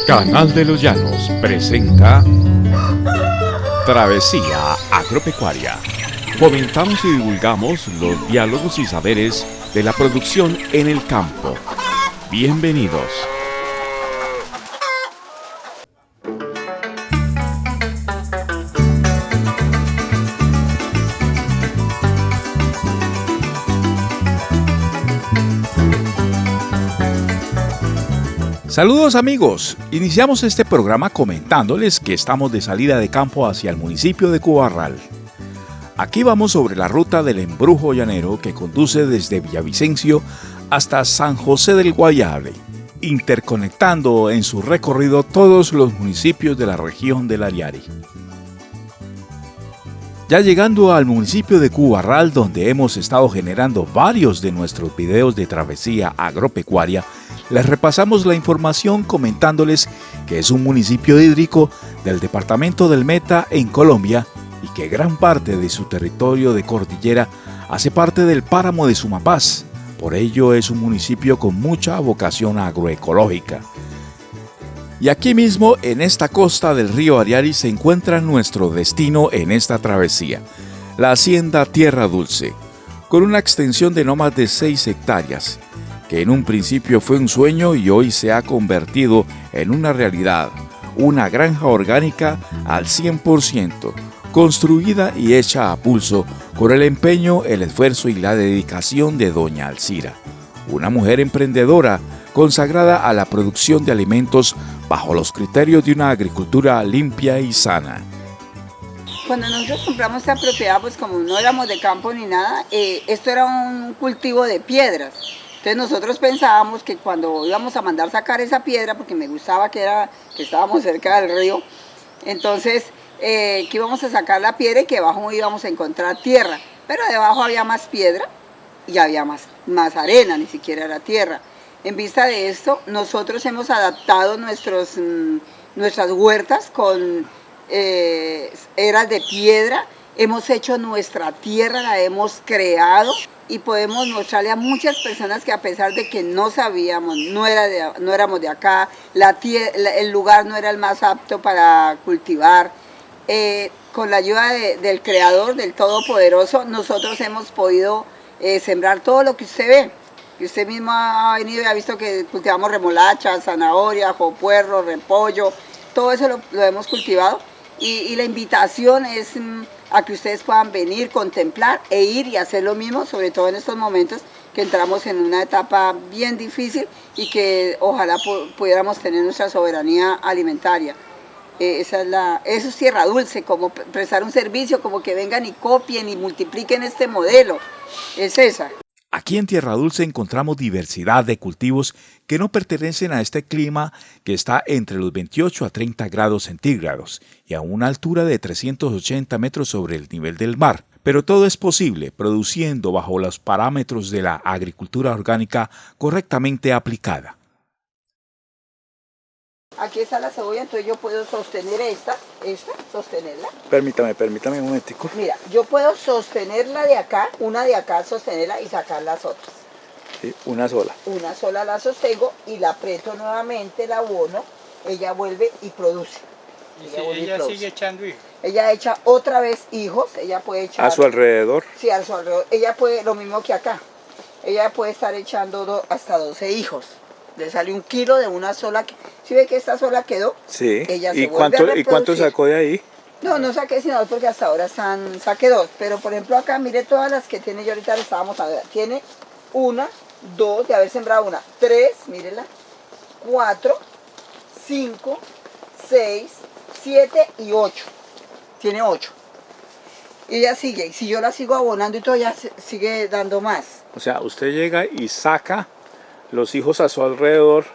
Canal de los Llanos presenta Travesía Agropecuaria. Fomentamos y divulgamos los diálogos y saberes de la producción en el campo. Bienvenidos. Saludos amigos, iniciamos este programa comentándoles que estamos de salida de campo hacia el municipio de Cubarral. Aquí vamos sobre la ruta del embrujo llanero que conduce desde Villavicencio hasta San José del Guaviare, interconectando en su recorrido todos los municipios de la región del Ariari. Ya llegando al municipio de Cubarral, donde hemos estado generando varios de nuestros videos de travesía agropecuaria, les repasamos la información comentándoles que es un municipio hídrico del departamento del Meta en Colombia y que gran parte de su territorio de cordillera hace parte del páramo de Sumapaz. Por ello es un municipio con mucha vocación agroecológica. Y aquí mismo, en esta costa del río Ariari, se encuentra nuestro destino en esta travesía, la hacienda Tierra Dulce, con una extensión de no más de 6 hectáreas, que en un principio fue un sueño y hoy se ha convertido en una realidad, una granja orgánica al 100%, construida y hecha a pulso con el empeño, el esfuerzo y la dedicación de doña Alcira, una mujer emprendedora consagrada a la producción de alimentos bajo los criterios de una agricultura limpia y sana. Cuando nosotros compramos esta propiedad, pues como no éramos de campo ni nada, esto era un cultivo de piedras. Entonces nosotros pensábamos que cuando íbamos a mandar sacar esa piedra, porque me gustaba que estábamos cerca del río, entonces que íbamos a sacar la piedra y que debajo íbamos a encontrar tierra. Pero debajo había más piedra y había más arena, ni siquiera era tierra. En vista de esto, nosotros hemos adaptado nuestras huertas con eras de piedra, hemos hecho nuestra tierra, la hemos creado y podemos mostrarle a muchas personas que a pesar de que no sabíamos, no éramos de acá, el lugar no era el más apto para cultivar, con la ayuda del Creador, del Todopoderoso, nosotros hemos podido sembrar todo lo que usted ve. Y usted mismo ha venido y ha visto que cultivamos remolacha, zanahoria, jopuerro, repollo, todo eso lo hemos cultivado. Y la invitación es a que ustedes puedan venir, contemplar e ir y hacer lo mismo, sobre todo en estos momentos que entramos en una etapa bien difícil y que ojalá pudiéramos tener nuestra soberanía alimentaria. Eso es Tierra Dulce, como prestar un servicio, como que vengan y copien y multipliquen este modelo. Es esa. Aquí en Tierra Dulce encontramos diversidad de cultivos que no pertenecen a este clima que está entre los 28 a 30 grados centígrados y a una altura de 380 metros sobre el nivel del mar. Pero todo es posible produciendo bajo los parámetros de la agricultura orgánica correctamente aplicada. Aquí está la cebolla, entonces yo puedo sostener sostenerla. Permítame un momentico. Mira, yo puedo sostenerla de acá, una de acá, sostenerla y sacar las otras. Sí, una sola. Una sola la sostengo y la aprieto nuevamente, la abono, ella vuelve y produce. Ella sigue echando hijos. Ella echa otra vez hijos, ella puede echar... ¿A su alrededor? Sí, a su alrededor. Ella puede, lo mismo que acá, ella puede estar echando hasta 12 hijos. Le sale 1 kilo de una sola. ¿Sí ve que esta sola quedó? Sí. Ella ¿Y cuánto sacó de ahí? No saqué sino 2 porque hasta ahora saqué 2. Pero por ejemplo acá, mire todas las que tiene, yo ahorita le estábamos a ver. Tiene 1, 2, de haber sembrado 1, 3, mírela, 4, 5, 6, 7 y 8. Tiene 8. Y ella sigue, y si yo la sigo abonando y todo, ella sigue dando más. O sea, usted llega y saca los hijos a su alrededor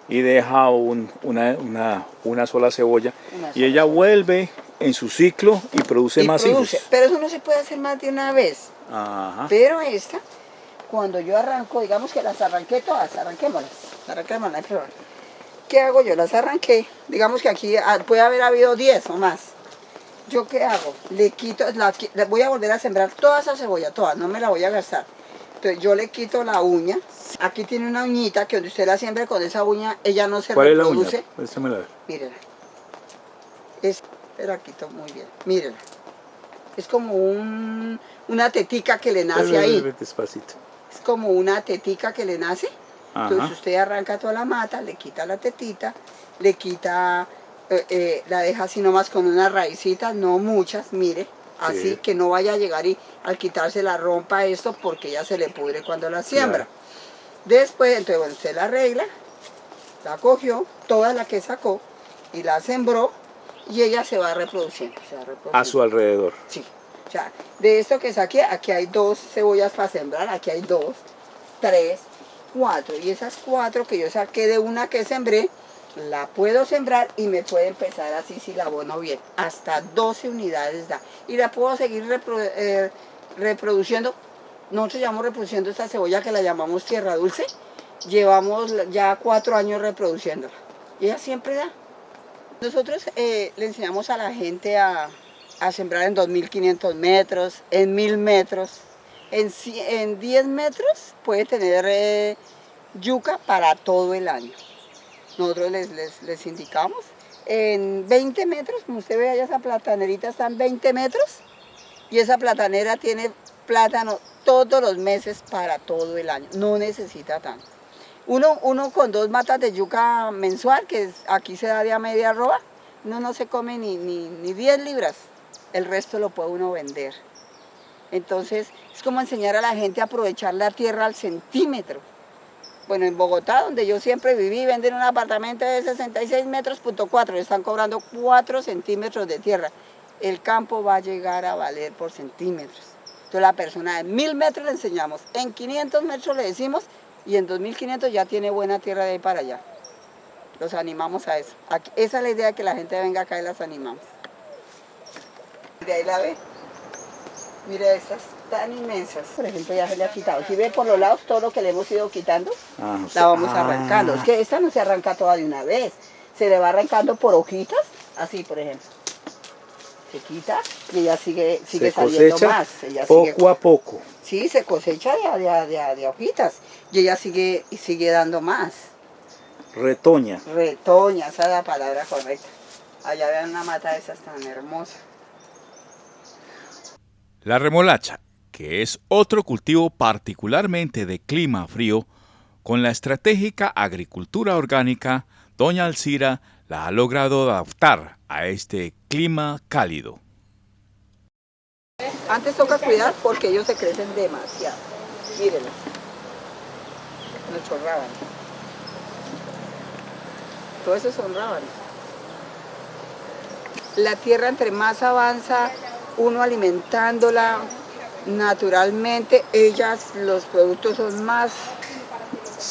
y deja una sola cebolla y ella vuelve en su ciclo y produce más hijos. Pero eso no se puede hacer más de una vez. Ajá. Pero esta, cuando yo arranco, digamos que las arranqué todas, arranquémoslas, ¿qué hago yo? Las arranqué, digamos que aquí puede haber habido 10 o más. ¿Yo qué hago? Le quito, voy a volver a sembrar toda esa cebolla, toda, no me la voy a gastar. Entonces yo le quito la uña. Aquí tiene una uñita que donde usted la siembre con esa uña, ella no se ¿Cuál reproduce. es la uña? Préstamela a ver. Mírenla. La quito muy bien. Mírenla. Es como una tetica que le nace ahí. Despacito. Es como una tetica que le nace. Ajá. Entonces usted arranca toda la mata, le quita la tetita, le quita, la deja así nomás con unas raicitas, no muchas, mire. Así que no vaya a llegar y al quitarse la rompa esto porque ya se le pudre cuando la siembra. Claro. Después, entonces bueno, usted la arregla, la cogió, toda la que sacó y la sembró y ella se va reproduciendo. A su alrededor. Sí. O sea, de esto que saqué, aquí hay 2 cebollas para sembrar, aquí hay 2, 3, 4. Y esas 4 que yo saqué de una que sembré, la puedo sembrar y me puede empezar así si la abono bien. Hasta 12 unidades da. Y la puedo seguir reproduciendo. Nosotros llamamos reproduciendo esta cebolla que la llamamos tierra dulce. Llevamos ya 4 años reproduciéndola. Y ella siempre da. Nosotros le enseñamos a la gente a sembrar en 2.500 metros, en 1.000 metros. En 10 metros puede tener yuca para todo el año. Nosotros les indicamos. En 20 metros, como usted ve allá, esa platanerita está en 20 metros. Y esa platanera tiene plátano todos los meses para todo el año. No necesita tanto. Uno con 2 matas de yuca mensual, que aquí se da de a media arroba, no se come ni 10 libras. El resto lo puede uno vender. Entonces, es como enseñar a la gente a aprovechar la tierra al centímetro. Bueno, en Bogotá, donde yo siempre viví, venden un apartamento de 66 metros, .4, le están cobrando 4 centímetros de tierra. El campo va a llegar a valer por centímetros. Entonces, la persona de 1.000 metros le enseñamos, en 500 metros le decimos, y en 2.500 ya tiene buena tierra de ahí para allá. Los animamos a eso. Esa es la idea, que la gente venga acá y las animamos. De ahí la ve. Mira estas tan inmensas. Por ejemplo, ya se le ha quitado. Si ve por los lados todo lo que le hemos ido quitando, la vamos arrancando. Es que esta no se arranca toda de una vez. Se le va arrancando por hojitas, así por ejemplo. Se quita y ella sigue saliendo más. Ella poco a poco. Sí, se cosecha de hojitas y ella sigue dando más. Retoña. Retoña, esa es la palabra correcta. Allá vean una mata de esas tan hermosa. La remolacha, que es otro cultivo particularmente de clima frío, con la estratégica agricultura orgánica, doña Alcira la ha logrado adaptar a este clima cálido. Antes toca cuidar porque ellos se crecen demasiado. Mírenlos. Nuestros rábanos. Todos esos son rábanos. La tierra entre más avanza, uno alimentándola naturalmente, los productos son más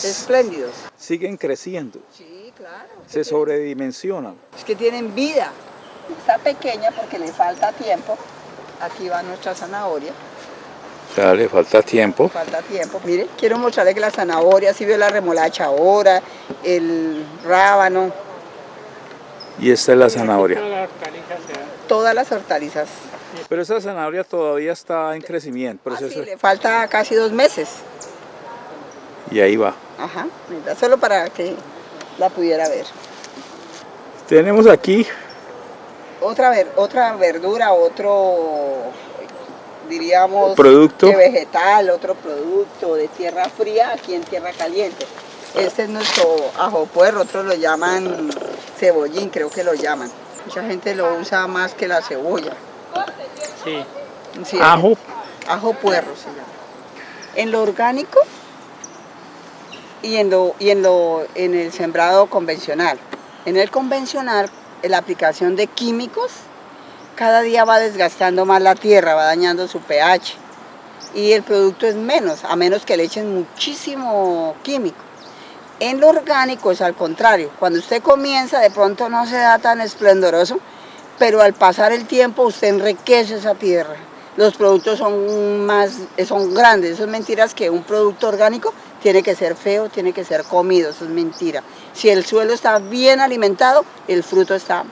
espléndidos. Siguen creciendo. Sí, claro. Se sobredimensionan. Es que tienen vida. Está pequeña porque le falta tiempo. Aquí va nuestra zanahoria. Ya le falta tiempo. Falta tiempo. Mire, quiero mostrarle que la zanahoria, si veo la remolacha ahora, el rábano. Y esta es la zanahoria. Todas las hortalizas. Pero esa zanahoria todavía está en crecimiento. Sí, le falta casi 2 meses. Y ahí va. Ajá, solo para que la pudiera ver. Tenemos aquí Otra verdura, diríamos, producto de vegetal, otro producto de tierra fría aquí en tierra caliente. Este es nuestro ajo puerro, otros lo llaman cebollín, creo que lo llaman. Mucha gente lo usa más que la cebolla. Sí. Sí, ajo puerro se llama. En lo orgánico y en el sembrado convencional. En el convencional, la aplicación de químicos cada día va desgastando más la tierra, va dañando su pH. Y el producto es menos, a menos que le echen muchísimo químico. En lo orgánico es al contrario. Cuando usted comienza, de pronto no se da tan esplendoroso, pero al pasar el tiempo usted enriquece esa tierra. Los productos son grandes. Eso es mentira, que un producto orgánico tiene que ser feo, tiene que ser comido. Eso es mentira. Si el suelo está bien alimentado, el fruto está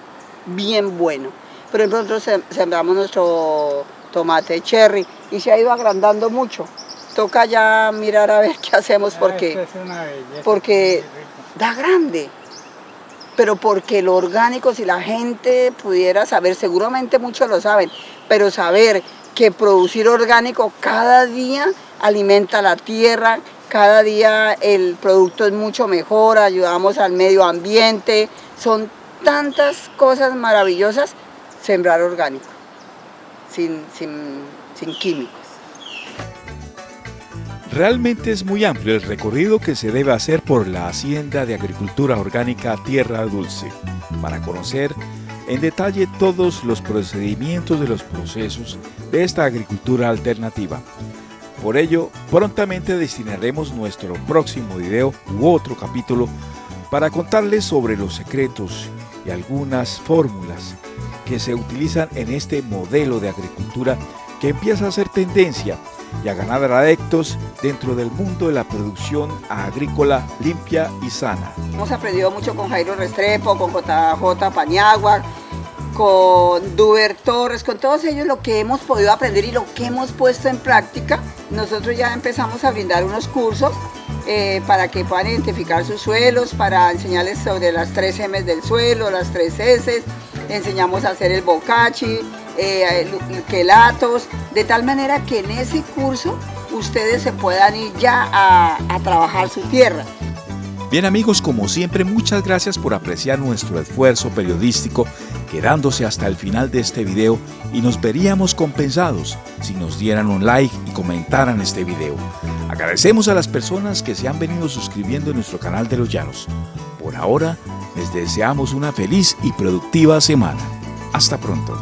bien bueno. Por ejemplo, nosotros sembramos nuestro tomate cherry y se ha ido agrandando mucho. toca ya mirar a ver qué hacemos Esto porque es una belleza. porque Muy rico. da grande. Pero porque lo orgánico, si la gente pudiera saber, seguramente muchos lo saben, pero saber que producir orgánico cada día alimenta la tierra, cada día el producto es mucho mejor, ayudamos al medio ambiente, son tantas cosas maravillosas sembrar orgánico, sin químicos. Realmente es muy amplio el recorrido que se debe hacer por la Hacienda de Agricultura Orgánica Tierra Dulce, para conocer en detalle todos los procedimientos de los procesos de esta agricultura alternativa. Por ello, prontamente destinaremos nuestro próximo video u otro capítulo para contarles sobre los secretos y algunas fórmulas que se utilizan en este modelo de agricultura que empieza a ser tendencia y a ganar adeptos dentro del mundo de la producción agrícola limpia y sana. Hemos aprendido mucho con Jairo Restrepo, con JJ Paniagua, con Duber Torres, con todos ellos lo que hemos podido aprender y lo que hemos puesto en práctica. Nosotros ya empezamos a brindar unos cursos para que puedan identificar sus suelos, para enseñarles sobre las 3 M's del suelo, las 3 S, enseñamos a hacer el bocachi, quelatos, de tal manera que en ese curso ustedes se puedan ir ya a trabajar su tierra. Bien amigos, como siempre, muchas gracias por apreciar nuestro esfuerzo periodístico, quedándose hasta el final de este video, y nos veríamos compensados si nos dieran un like y comentaran este video. Agradecemos a las personas que se han venido suscribiendo en nuestro canal de Los Llanos. Por ahora, les deseamos una feliz y productiva semana. Hasta pronto.